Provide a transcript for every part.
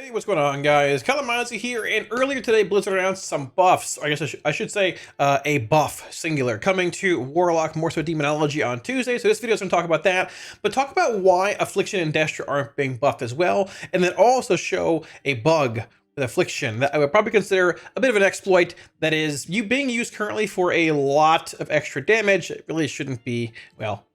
Hey, what's going on, guys? Kalamazi here, and earlier today, Blizzard announced some buffs. I guess I should say a buff, singular, coming to Warlock, more so Demonology on Tuesday. So this video is going to talk about that, but talk about why Affliction and Destra aren't being buffed as well, and then also show a bug with Affliction that I would probably consider a bit of an exploit that is being used currently for a lot of extra damage. It really shouldn't be, well,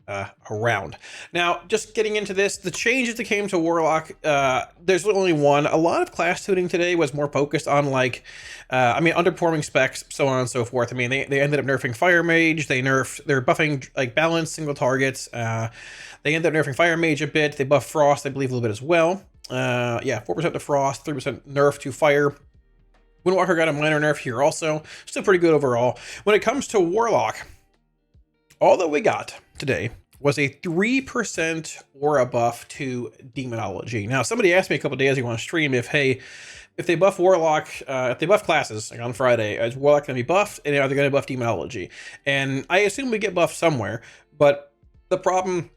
around. Now, just getting into this, the changes that came to Warlock, there's only one. A lot of class tuning today was more focused on underperforming specs, so on and so forth. I mean, they ended up nerfing Fire Mage, they're buffing like balanced single targets. They ended up nerfing Fire Mage a bit, they buffed Frost, I believe, a little bit as well. 4% to Frost, 3% nerf to Fire. Windwalker got a minor nerf here also, still pretty good overall. When it comes to Warlock, all that we got today was a 3% aura buff to Demonology. Now, somebody asked me a couple days ago on stream if they buff Warlock, if they buff classes like on Friday, is Warlock going to be buffed, and are they going to buff Demonology? And I assume we get buffed somewhere, but the problem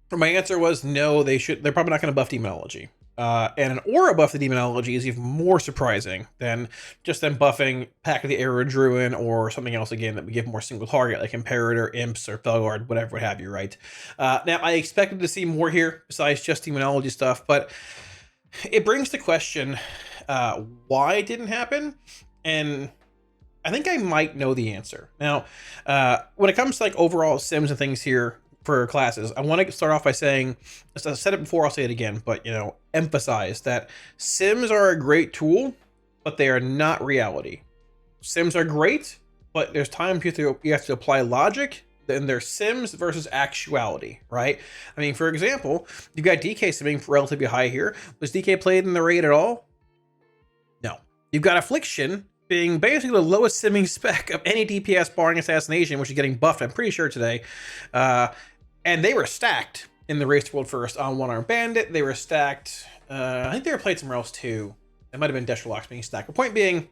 for my answer was no, they're probably not going to buff Demonology. And an aura buff to Demonology is even more surprising than just them buffing Pack of the Era Druid or something else again that would give more single target, like Imperator, Imps, or Felguard, whatever, what have you, right? Now, I expected to see more here besides just Demonology stuff, but it brings to question why it didn't happen, and I think I might know the answer. Now, when it comes to like overall sims and things here, for classes, I want to start off by saying, as I said it before, I'll say it again, but emphasize that sims are a great tool, but they are not reality. Sims are great, but there's times you have to apply logic. Then there's sims versus actuality, right? I mean, for example, you've got DK simming relatively high here. Was DK played in the raid at all? No. You've got Affliction being basically the lowest simming spec of any DPS barring Assassination, which is getting buffed, I'm pretty sure, today. And they were stacked in the Race to World First on One Arm Bandit. They were stacked, I think they were played somewhere else too. It might have been Destra Locks being stacked. The point being,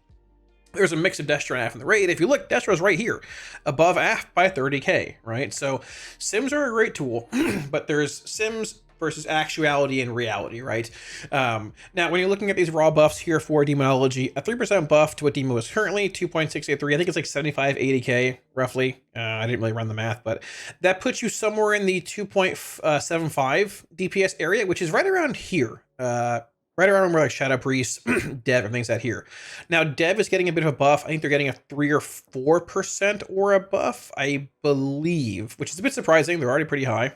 there's a mix of Destra and Aff in the raid. If you look, Destra's right here, above Aff by 30k, right? So sims are a great tool, but there's sims versus actuality and reality, right? Now, when you're looking at these raw buffs here for Demonology, a 3% buff to what Demo is currently, 2.683. I think it's like 75, 80k, roughly. I didn't really run the math, but that puts you somewhere in the 2.75 DPS area, which is right around here. Right around where like Shadow Priest, Dev, everything's at here. Now, Dev is getting a bit of a buff. I think they're getting a 3 or 4% aura buff, I believe, which is a bit surprising. They're already pretty high.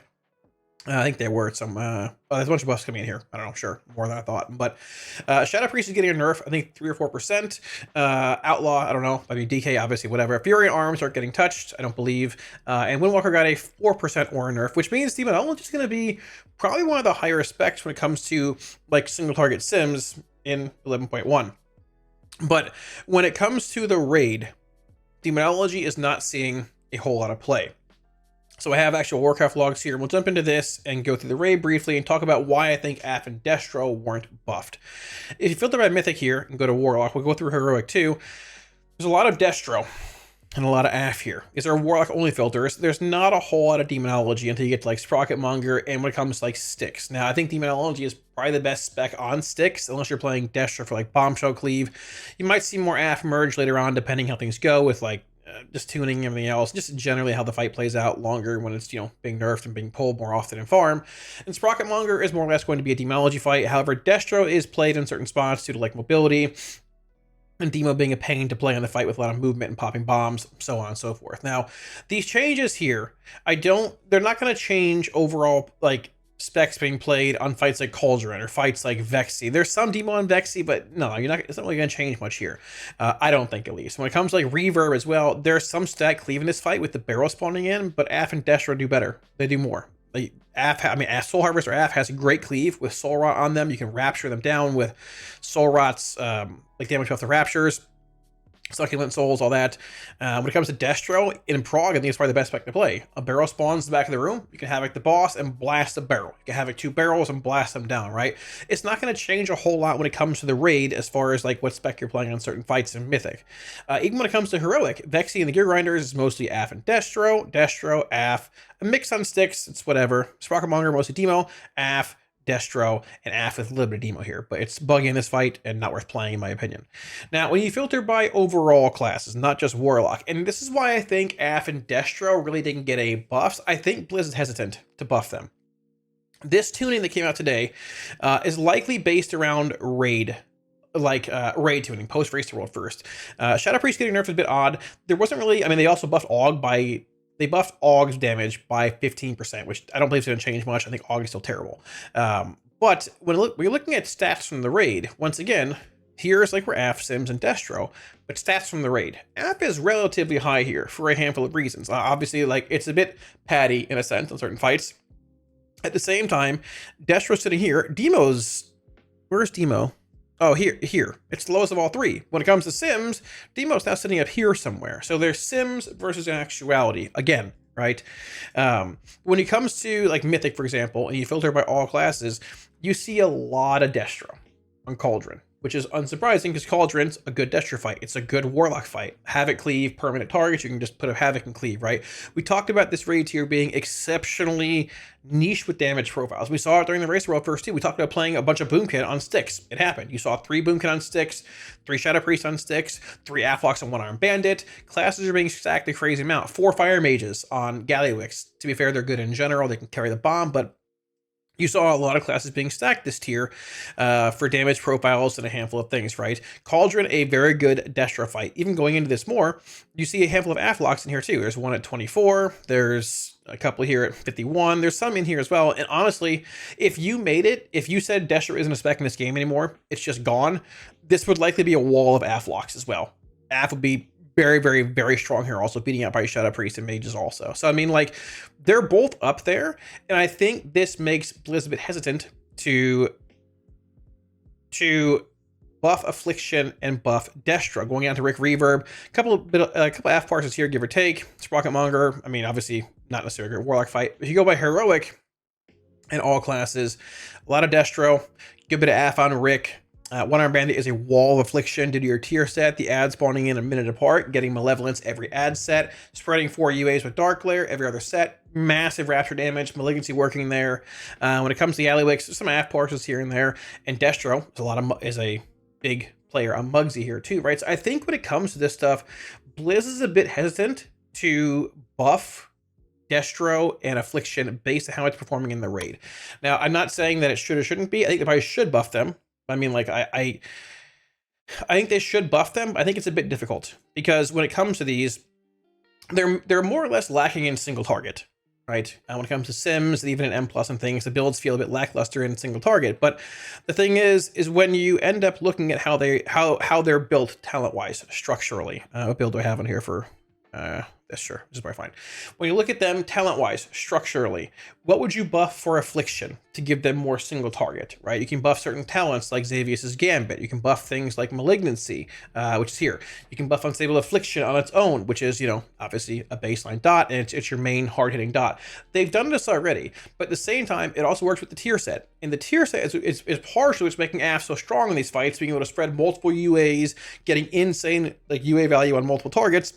I think there were some, there's a bunch of buffs coming in here. I don't know, sure, more than I thought. But Shadow Priest is getting a nerf, I think 3 or 4%. Outlaw, I don't know. I mean, DK, obviously, whatever. Fury and Arms aren't getting touched, I don't believe. And Windwalker got a 4% aura nerf, which means Demonology is going to be probably one of the higher specs when it comes to, like, single target sims in 11.1. But when it comes to the raid, Demonology is not seeing a whole lot of play. So I have actual Warcraft logs here, and we'll jump into this and go through the raid briefly and talk about why I think Aff and Destro weren't buffed. If you filter by Mythic here and go to Warlock, we'll go through Heroic too. There's a lot of Destro and a lot of Aff here. These are Warlock only filters. There's not a whole lot of Demonology until you get to like Sprocket Monger and when it comes to like Sticks. Now, I think Demonology is probably the best spec on Sticks, unless you're playing Destro for like Bombshell Cleave. You might see more Aff merge later on, depending how things go with like just tuning and everything else, just generally how the fight plays out longer when it's, being nerfed and being pulled more often in farm. And Sprocket Monger is more or less going to be a Demonology fight. However, Destro is played in certain spots due to like mobility, and Demo being a pain to play on the fight with a lot of movement and popping bombs, so on and so forth. Now, these changes here, they're not going to change overall, like, specs being played on fights like Cauldron or fights like Vexy. There's some demo on Vexy, but no, it's not really going to change much here. I don't think, at least. When it comes to like Reverb as well, there's some stat cleave in this fight with the barrel spawning in, but Aff and Destro do better. They do more. Like Soul Harvest or Aff has a great cleave with Soul Rot on them. You can rapture them down with Soul Rot's like damage off the raptures. Succulent Souls, all that. When it comes to Destro, in Prague, I think it's probably the best spec to play. A barrel spawns in the back of the room. You can Havoc the boss and blast the barrel. You can Havoc 2 barrels and blast them down, right? It's not going to change a whole lot when it comes to the raid as far as like what spec you're playing on certain fights in Mythic. Even when it comes to Heroic, Vexy and the Gear Grinders is mostly Aff and Destro, Aff, a mix on Sticks, it's whatever. Sprocket Monger, mostly Demo, Aff, Destro, and Aff with a little bit of Demo here, but it's buggy in this fight and not worth playing in my opinion. Now, when you filter by overall classes, not just Warlock, and this is why I think Aff and Destro really didn't get any buffs, I think Blizz is hesitant to buff them. This tuning that came out today is likely based around raid, raid tuning, post race to world first. Shadow Priest getting nerfed is a bit odd. There wasn't really, I mean, they also buffed they buffed Aug's damage by 15%, which I don't believe is going to change much. I think Aug is still terrible. But when you're looking at stats from the raid, once again, here's like where Aff, Sims, and Destro, but stats from the raid. Aff is relatively high here for a handful of reasons. Obviously, like, it's a bit patty in a sense on certain fights. At the same time, Destro's sitting here. Where's Demo? Oh, here. It's the lowest of all three. When it comes to Sims, Demo's now sitting up here somewhere. So there's Sims versus actuality again, right? When it comes to like Mythic, for example, and you filter by all classes, you see a lot of Destro on Cauldron, which is unsurprising because Cauldron's a good Destro fight. It's a good Warlock fight. Havoc, cleave, permanent targets. You can just put a Havoc and cleave, right? We talked about this raid tier being exceptionally niche with damage profiles. We saw it during the race world first too. We talked about playing a bunch of Boomkit on sticks. It happened. You saw 3 Boomkit on sticks, 3 Shadow Priests on sticks, 3 Afflocks and 1 Armed Bandit. Classes are being stacked a crazy amount. 4 Fire Mages on Gallywix. To be fair, they're good in general. They can carry the bomb, but you saw a lot of classes being stacked this tier for damage profiles and a handful of things, right? Cauldron, a very good Destro fight. Even going into this more, you see a handful of Afflocks in here too. There's one at 24. There's a couple here at 51. There's some in here as well. And honestly, if you said Destro isn't a spec in this game anymore, it's just gone, this would likely be a wall of Afflocks as well. Aff would be very, very, very strong here, also beating out by Shadow Priest and Mages also. So, I mean, like, they're both up there, and I think this makes Blizz a bit hesitant to buff Affliction and buff Destro. Going out to Rick Reverb, a couple Aff parses here, give or take. Sprocket Monger, I mean, obviously not necessarily a good Warlock fight. If you go by Heroic in all classes, a lot of Destro, good bit of Aff on Rick. 1 Armed Bandit is a wall of Affliction due to your tier set. The ads spawning in a minute apart, getting Malevolence every ad set, spreading 4 UAs with Dark Glare every other set, massive Rapture damage, Malignancy working there. When it comes to the Alleywigs, there's some Aff parses here and there, and Destro is a big player on Mugsy here too, right? So I think when it comes to this stuff, Blizz is a bit hesitant to buff Destro and Affliction based on how it's performing in the raid. Now, I'm not saying that it should or shouldn't be. I think they probably should buff them. I mean, like, I think they should buff them. I think it's a bit difficult because when it comes to these, they're more or less lacking in single target, right? And when it comes to Sims and even in M+ and things, the builds feel a bit lackluster in single target. But the thing is when you end up looking at how they're built talent-wise, structurally. What build do I have on here for? That's sure. This is probably fine. When you look at them talent-wise, structurally, what would you buff for Affliction to give them more single target, right? You can buff certain talents like Xavius's Gambit. You can buff things like Malignancy, which is here. You can buff Unstable Affliction on its own, which is, you know, obviously a baseline dot, and it's your main hard-hitting dot. They've done this already, but at the same time, it also works with the tier set. And the tier set is partially what's making Aff so strong in these fights, being able to spread multiple UAs, getting insane like UA value on multiple targets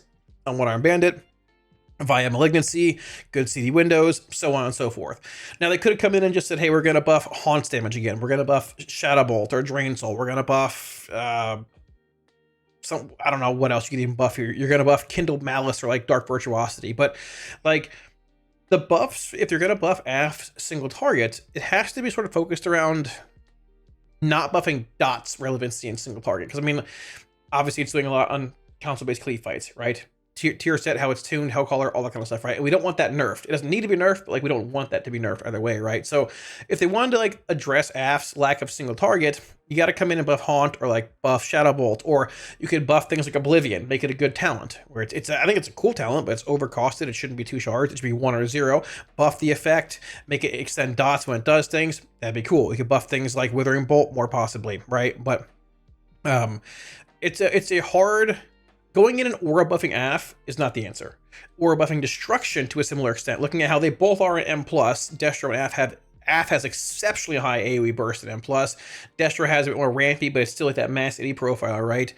on 1 Armed Bandit, via Malignancy, good CD windows, so on and so forth. Now, they could have come in and just said, hey, we're going to buff Haunts damage again. We're going to buff Shadow Bolt or Drain Soul. We're going to buff I don't know what else you could even buff here. You're going to buff Kindled Malice or like Dark Virtuosity. But like the buffs, if you're going to buff Aff single target, it has to be sort of focused around not buffing dots relevancy in single target. Because I mean, obviously it's doing a lot on console-based cleave fights, right? Tier set, how it's tuned, Hellcaller, all that kind of stuff, right? And we don't want that nerfed. It doesn't need to be nerfed, but like we don't want that to be nerfed either way, right? So if they wanted to like address Aff's lack of single target, you got to come in and buff Haunt or like buff Shadow Bolt, or you could buff things like Oblivion, make it a good talent. Where I think it's a cool talent, but it's overcosted. It shouldn't be 2 shards. It should be 1 or 0. Buff the effect, make it extend dots when it does things. That'd be cool. You could buff things like Withering Bolt more possibly, right? But it's a hard. Going in and aura buffing Aff is not the answer. Aura buffing Destruction to a similar extent. Looking at how they both are in M+, Destro and Aff has exceptionally high AoE burst in M+. Destro has a bit more rampy, but it's still like that mass 80 profile, right?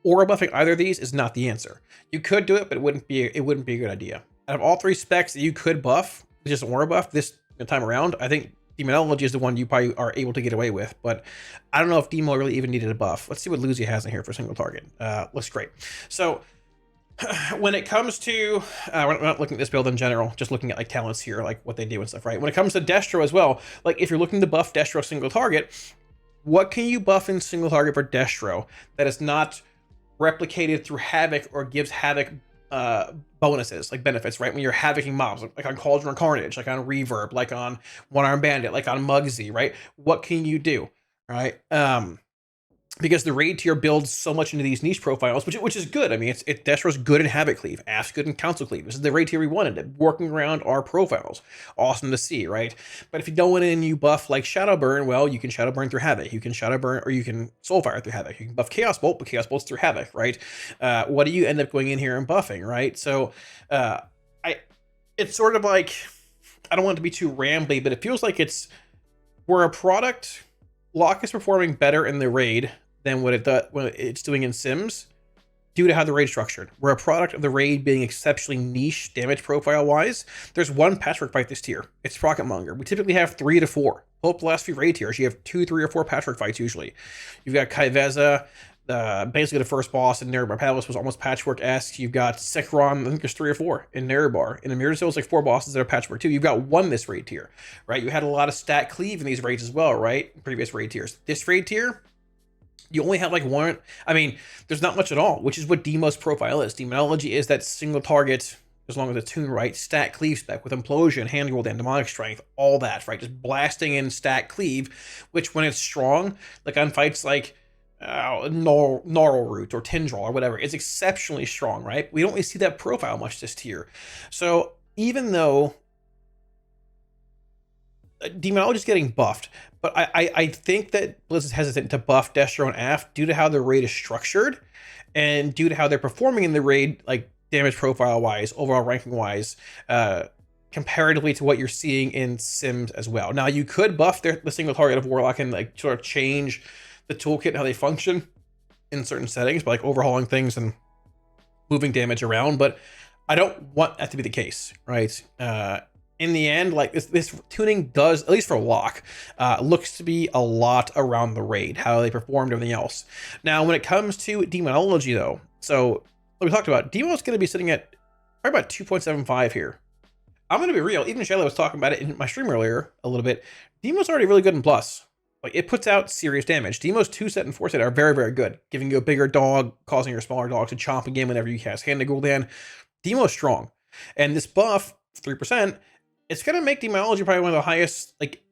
Aura buffing either of these is not the answer. You could do it, but it wouldn't be a good idea. Out of all 3 specs that you could buff, just aura buff this time around, I think Demonology is the one you probably are able to get away with, but I don't know if Demo really even needed a buff. Let's see what Luzi has in here for single target. Looks great. So when it comes to, we're not looking at this build in general, just looking at like talents here, like what they do and stuff, right? When it comes to Destro as well, like if you're looking to buff Destro single target, what can you buff in single target for Destro that is not replicated through Havoc or gives Havoc bonuses, like benefits, right? When you're havocing mobs, like on Cauldron of Carnage, like on Reverb, like on One Arm Bandit, like on Muggsy, right? What can you do, right? Because the raid tier builds so much into these niche profiles, which is good. I mean, Destro's good in Havoc Cleave, Aff's good in Council Cleave. This is the raid tier we wanted, working around our profiles. Awesome to see, right? But if you go in and you buff like Shadow Burn, well, you can Shadow Burn through Havoc. You can Shadow Burn, or you can Soulfire through Havoc. You can buff Chaos Bolt, but Chaos Bolt's through Havoc, right? What do you end up going in here and buffing, right? So, it's sort of like, I don't want it to be too rambly, but it feels like where a product, Lock is performing better in the raid than what it's doing in Sims due to how the raid is structured. We're a product of the raid being exceptionally niche damage profile wise. There's one patchwork fight this tier. It's Sprocketmonger. We typically have 3 to 4. Hope the last few raid tiers, you have 2, 3, or 4 patchwork fights usually. You've got Kaiveza, basically the first boss in Nerebar Palace was almost patchwork-esque. You've got Sekron, I think there's 3 or 4 in Nerebar. In Amir Zil, like 4 bosses that are patchwork too. You've got 1 this raid tier, right? You had a lot of stat cleave in these raids as well, right? Previous raid tiers. This raid tier, you only have like 1. I mean, there's not much at all, which is what Demo's profile is. Demonology is that single target, as long as it's tuned right, stat cleave spec with Implosion, Hand Golden, Demonic Strength, all that, right? Just blasting in stat cleave, which when it's strong, like on fights like Gnarl Root or Tindral or whatever, it's exceptionally strong, right? We don't really see that profile much this tier. So even though Demonology is getting buffed, but I think that Blizz is hesitant to buff Destro and Aff due to how the raid is structured and due to how they're performing in the raid, like damage profile wise, overall ranking wise, comparatively to what you're seeing in Sims as well. Now you could buff the single target of Warlock and like sort of change the toolkit and how they function in certain settings, by like overhauling things and moving damage around, but I don't want that to be the case, right? In the end, like this tuning does, at least for Lock, looks to be a lot around the raid, how they performed, everything else. Now, when it comes to Demonology, though, so like we talked about, Demo's going to be sitting at probably about 2.75 here. I'm going to be real. Even Shayla was talking about it in my stream earlier a little bit. Demo's already really good in plus. Like, it puts out serious damage. Demo's 2-set and 4-set are very, very good, giving you a bigger dog, causing your smaller dog to chomp again whenever you cast Hand to Gul'dan. Demo's strong. And this buff, 3%, it's going to make Demonology probably one of the highest, like,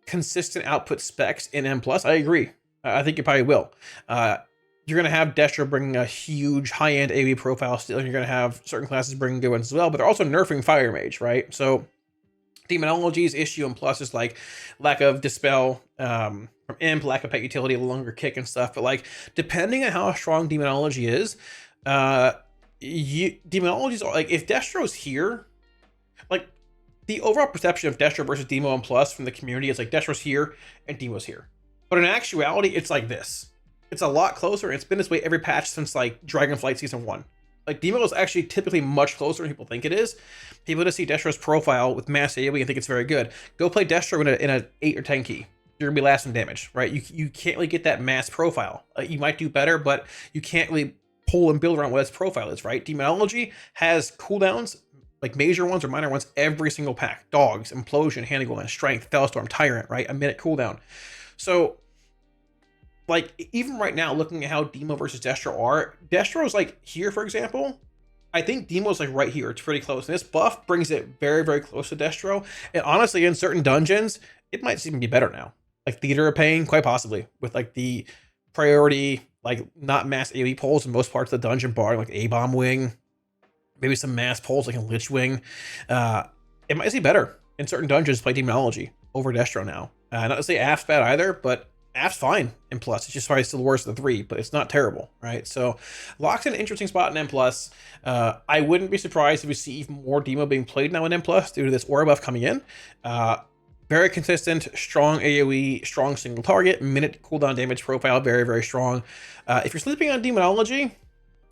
consistent output specs in M+. I agree. I think it probably will. You're going to have Destro bringing a huge high-end AoE profile still, and you're going to have certain classes bringing good ones as well, but they're also nerfing Fire Mage, right? So Demonology's issue in plus is like lack of dispel from imp, lack of pet utility, a longer kick and stuff. But like, depending on how strong Demonology is, Demonology's like, if Destro's here, like the overall perception of Destro versus Demo and plus from the community is like Destro's here and Demo's here. But in actuality, it's like this. It's a lot closer. It's been this way every patch since like Dragonflight Season 1. Like, Demo is actually typically much closer than people think it is. People just see Destro's profile with mass AoE and think it's very good. Go play Destro in a 8 or 10 key. You're going to be last in damage, right? You can't really get that mass profile. You might do better, but you can't really pull and build around what its profile is, right? Demonology has cooldowns, like major ones or minor ones, every single pack. Dogs, Implosion, Hand to Gul'dan, Strength, Fellstorm, Tyrant, right? A minute cooldown. So, like, even right now, looking at how Demo versus Destro are, Destro's like here, for example. I think Demo's like right here. It's pretty close. And this buff brings it very, very close to Destro. And honestly, in certain dungeons, it might even be better now. Like Theater of Pain, quite possibly, with like the priority, like not mass AoE pulls in most parts of the dungeon bar, like A-Bomb Wing, maybe some mass pulls like in Lich Wing. It might be better in certain dungeons to play Demonology over Destro now. Not to say Aff's bad either, but Aff's fine in plus. It's just probably still worse than 3, but it's not terrible, right? So Lock's in an interesting spot in M+. I wouldn't be surprised if we see even more Demo being played now in M+, due to this aura buff coming in. Very consistent, strong AoE, strong single target, minute cooldown damage profile, very, very strong. If you're sleeping on Demonology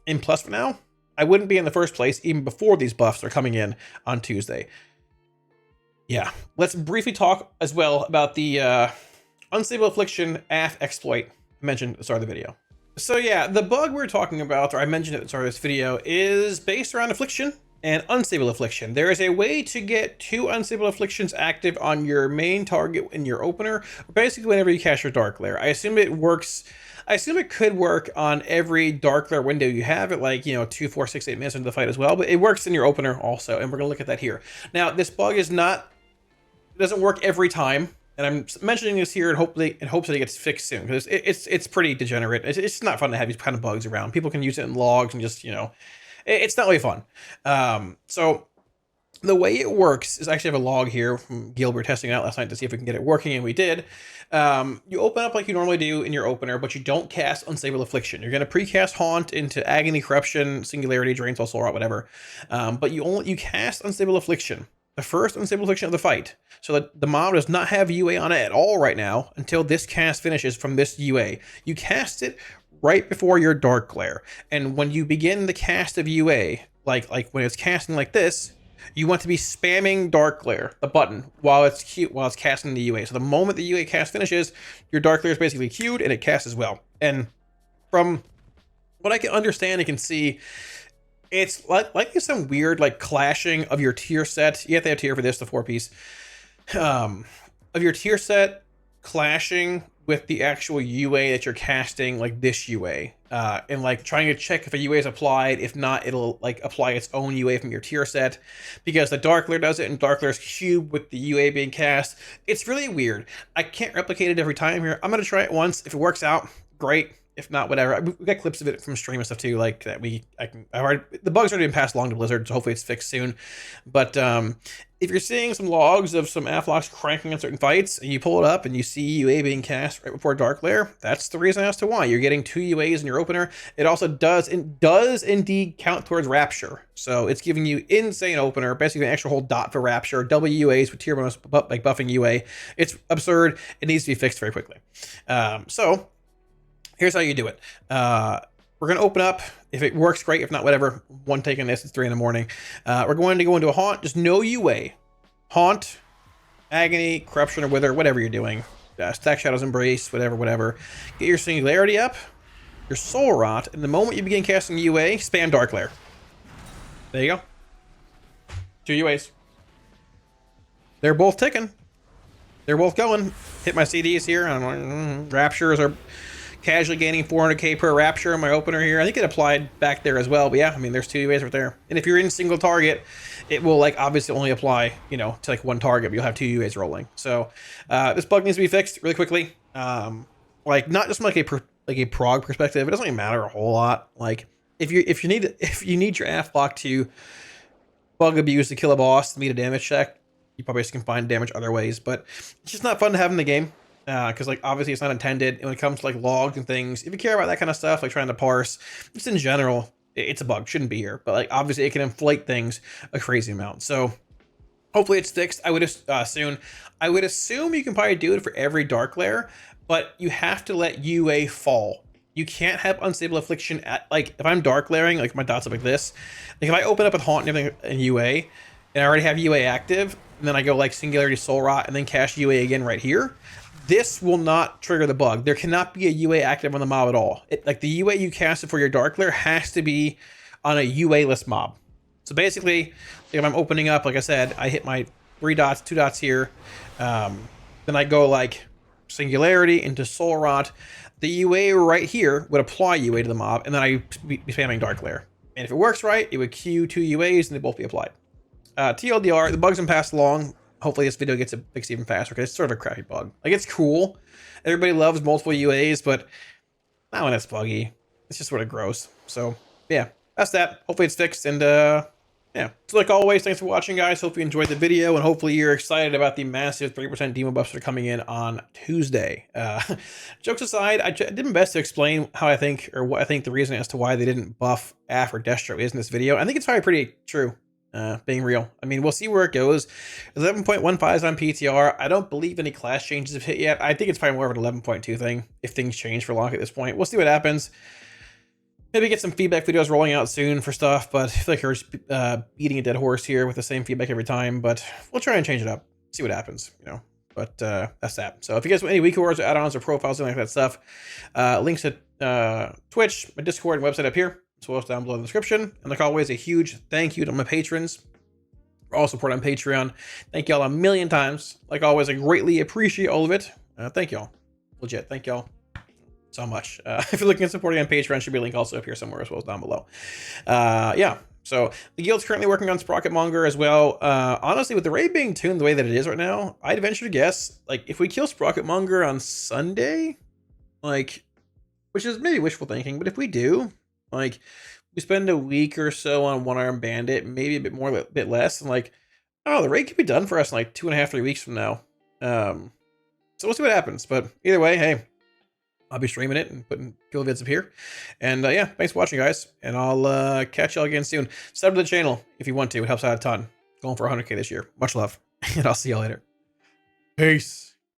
in plus for now, I wouldn't be in the first place even before these buffs are coming in on Tuesday. Yeah, let's briefly talk as well about the unstable affliction Aff exploit mentioned at the start of the video. So yeah, the bug we're talking about, or I mentioned at the start of this video, is based around affliction and unstable affliction. There is a way to get 2 unstable afflictions active on your main target in your opener, basically whenever you cast your Dark Lair. I assume it works. I assume it could work on every Dark Lair window you have at, like, 2, 4, 6, 8 minutes into the fight as well, but it works in your opener also, and we're gonna look at that here. Now, this bug is not, it doesn't work every time. And I'm mentioning this here in hopes that it gets fixed soon, because it's pretty degenerate. It's not fun to have these kind of bugs around. People can use it in logs and just, it's not really fun. So the way it works is, I actually have a log here from Gilbert testing it out last night to see if we can get it working, and we did. You open up like you normally do in your opener, but you don't cast Unstable Affliction. You're going to precast Haunt into Agony, Corruption, Singularity, Drain, Soul, Rot, whatever. But you cast Unstable Affliction, the first Unstable Affliction of the fight, so that the mob does not have UA on it at all right now until this cast finishes from this UA. You cast it right before your Dark Lair, and when you begin the cast of UA, like when it's casting like this, you want to be spamming Dark Lair, the button, while it's casting the UA. So the moment the UA cast finishes, your Dark Lair is basically queued and it casts as well. And from what I can understand and can see, it's like there's some weird like clashing of your tier set. You have to have tier for this, the 4-piece. Of your tier set clashing with the actual UA that you're casting, like this UA, and like trying to check if a UA is applied. If not, it'll like apply its own UA from your tier set, because the Dark Lair does it, and Dark Lair's cube with the UA being cast. It's really weird. I can't replicate it every time here. I'm gonna try it once. If it works out, great. If not, whatever. We got clips of it from stream and stuff too, like that. The bug's already been passed along to Blizzard, so hopefully it's fixed soon. But if you're seeing some logs of some Afflocks cranking in certain fights, and you pull it up and you see UA being cast right before Dark Lair, that's the reason as to why you're getting 2 UAs in your opener. It also does indeed count towards Rapture, so it's giving you insane opener, basically an extra whole dot for Rapture, double UAs with tier bonus, like buffing UA. It's absurd. It needs to be fixed very quickly. So here's how you do it. We're going to open up. If it works, great. If not, whatever. One take on this. It's 3 in the morning. We're going to go into a Haunt. Just no UA. Haunt, Agony, Corruption, or Wither, whatever you're doing. Stack Shadow's Embrace, whatever. Get your Singularity up, your Soul Rot, and the moment you begin casting UA, spam Dark Lair. There you go. 2 UAs. They're both ticking. They're both going. Hit my CDs here. Raptures are casually gaining 400k per Rapture in my opener here. I think it applied back there as well, but yeah, I mean, there's 2 UAs right there. And if you're in single target, it will like obviously only apply, to like 1 target, but you'll have 2 UAs rolling. So this bug needs to be fixed really quickly. Like not just from like a prog perspective, it doesn't even matter a whole lot. Like if you need your Afflock to bug abuse to kill a boss to meet a damage check, you probably just can find damage other ways, but it's just not fun to have in the game. Because like obviously it's not intended, and when it comes to like logs and things, if you care about that kind of stuff, like trying to parse, just in general, it's a bug, shouldn't be here. But like obviously it can inflate things a crazy amount. So hopefully it's fixed. I would assume you can probably do it for every Dark Lair, but you have to let UA fall. You can't have Unstable Affliction at, like, if I'm Dark Lairing, like my dots up like this, like if I open up with Haunt and everything in UA, and I already have UA active, and then I go like Singularity, Soul Rot, and then cast UA again right here, this will not trigger the bug. There cannot be a UA active on the mob at all. Like the UA you casted for your Dark Lair has to be on a UA-less mob. So basically, if I'm opening up, like I said, I hit my 3 dots, 2 dots here. Then I go like Singularity into Soul Rot. The UA right here would apply UA to the mob, and then I'd be spamming Dark Lair. And if it works right, it would queue 2 UAs and they both be applied. TLDR, the bug's been passed along. Hopefully this video gets it fixed even faster, because it's sort of a crappy bug. Like, it's cool. Everybody loves multiple UAs, but not when it's buggy. It's just sort of gross. So, yeah, that's that. Hopefully it's fixed, and, yeah. So, like always, thanks for watching, guys. Hope you enjoyed the video, and hopefully you're excited about the massive 3% demo buffs that are coming in on Tuesday. Jokes aside, I did my best to explain how I think, or what I think the reason as to why they didn't buff Aff or Destro is in this video. I think it's probably pretty true. Being real. I mean, we'll see where it goes. 11.15 is on PTR. I don't believe any class changes have hit yet. I think it's probably more of an 11.2 thing if things change for long at this point. We'll see what happens. Maybe get some feedback videos rolling out soon for stuff, but I feel like we're just beating a dead horse here with the same feedback every time, but we'll try and change it up. see what happens, you know. But that's that. So if you guys want any week awards, add-ons, or profiles, anything like that stuff, links to Twitch, my Discord, and website up here, as well as down below in the description. And like always, a huge thank you to my patrons for all support on Patreon. Thank y'all a million times. Like always, I greatly appreciate all of it. Thank y'all. Legit. Thank y'all so much. If you're looking at supporting on Patreon, should be a link also up here somewhere as well as down below. Yeah. So the guild's currently working on Sprocket Monger as well. Honestly, with the raid being tuned the way that it is right now, I'd venture to guess, like, if we kill Sprocket Monger on Sunday, like, which is maybe wishful thinking, but if we do, like, we spend a week or so on One Armed Bandit, maybe a bit more, a bit less, and like, I don't know, the raid could be done for us in like 2.5, 3 weeks from now. So we'll see what happens. But either way, hey, I'll be streaming it and putting kill vids up here. And yeah, thanks for watching, guys. And I'll catch y'all again soon. Sub to the channel if you want to. It helps out a ton. Going for 100K this year. Much love. And I'll see y'all later. Peace.